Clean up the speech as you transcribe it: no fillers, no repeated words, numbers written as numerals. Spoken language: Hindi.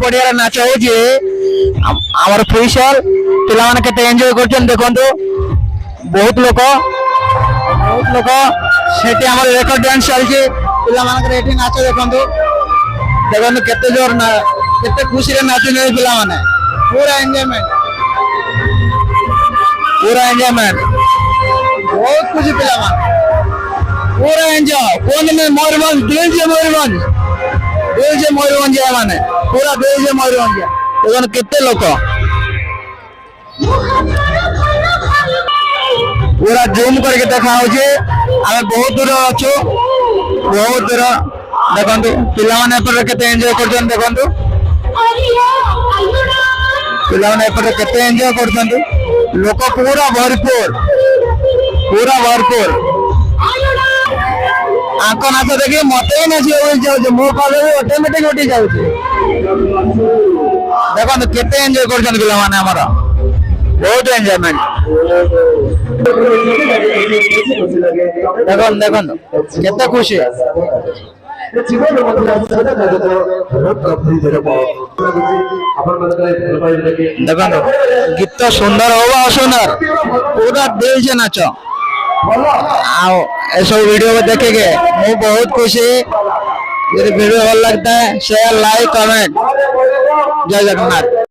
बढ़िया नाच हो आमर फुईसल पिला माने केते एंजॉय करछन देखंतु बहुत लोक सेठी हमर रेकर्ड डांस चलछि पिला माने एठी नाच देखंतु देखंतु केते जोर ना केते खुशी रे नाच ने पिला माने पूरा एंजॉयमेंट बहुत खुशी पिला माने पूरा एंजॉय कोन में मयूरभंज दिल से मयूरभंज माने पूरा दिल से मयूरभंज देखंतु केते लोक पूरा जूम करके देखा आमे बहुत दूर अच्छु बहुत दूर देखंतु पिला माने एपटे केते एंजॉय करछन देखंतु पिला माने एपटे केते एंजॉय करछन लोक पूरा भरपूर आंको नाच देखिए मते ही नाच जाउछे मो पाले ऑटोमेटिक उठी जाउछे देखंतु केते एंजॉय करछन पिला माने हमर बहुत एंजॉयमेंट देखो केते खुशी देखो गीत सुंदर होगा असुंदर पूरा दिल से नाच आओ ऐसा वीडियो को देखेंगे मैं बहुत खुशी मेरे वीडियो अच्छा लगता है शेयर लाइक कमेंट जय जगन्नाथ।